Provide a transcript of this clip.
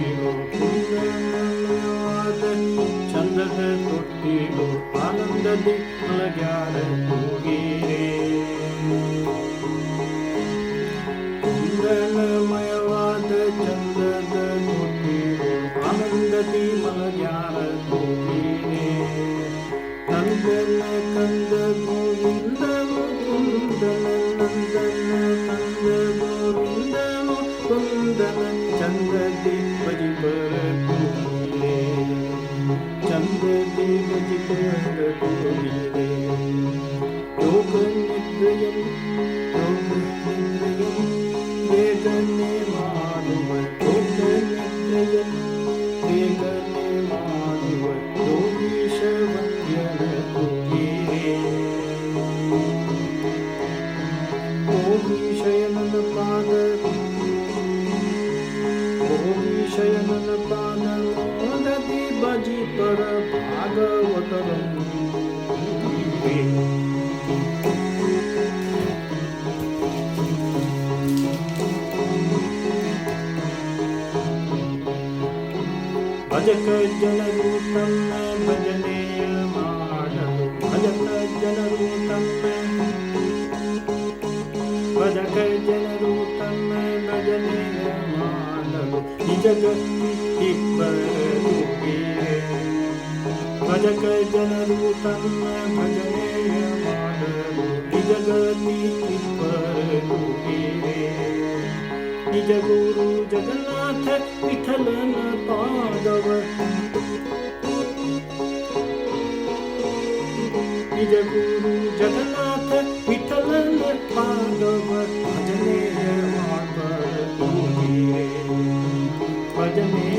ತೊಟ್ಟಿಲು ಕುಂದನವಾದ ಚಂದದ ತೊಟ್ಟಿಲು ಆನಂದದಿ ಮಲಗ್ಯಾರ ಹೋಗಿರೇ ಕುಂದನಮಯವಾದ ಚಂದದ ತೊಟ್ಟಿಲು ಆನಂದದಿ ಮಲಗ್ಯಾರ ಹೋಗಿರೇ ನಂದನ ಕಂದ ಗೋವಿಂದ ಮುಕುಂದನ ನಂದನ ಕಂದ ಗೋವಿಂದ ಮುಕುಂದನ ಚಂದದಿ ಬಜಿಬರ ಕೂಗಿರೆ ಚಂದದಿ ಬಜಿಬರ ಕೂಗಿರೆ ಯೋಗ ನಿದ್ರೆಯಂ ಬೇಗನೆ ಮಾಡುವ ಯೋಗ ನಿದ್ರೆಯಂ ಬೇಗನೆ ಮಾಡುವ ಯೋಗೀಶ ವಂದ್ಯನ ಕೂಗಿರೆ ಶಯನನ ಪಾದ ಶಯನನ ಪಾದ ಮೋದದಿ ಬಜಿ ಪರ ಭಾಗವತರನ್ನು ಭಜಕ ಜನರು ತಮ್ಮ ಭಜನೆಯ ಮಾಡಲು ಭಜಕ ಜನರು ಭಜಕ ಜನರು ತಮ್ಮ ಭಜನೆಯ ಮಾಡಲು ನಿಜಗತ್ತಿ ಇಬ್ಬರು ಭಜಕ ಜನರು ತಮ್ಮ ಭಜನೆಯ ಮಾಡಲು ನಿಜಗತ್ತಿ ಇಬ್ಬರು ನಿಜ ಗುರು ಜಗನ್ನಾಥ ವಿಠಲನ ಪಾದವ ನಿಜ ಗುರು ಜಗನ್ನಾಥ ವಿಠಲನ ಪಾದವ ಭಜನೆಯ ಮಾಡಲು ಭಜನೆ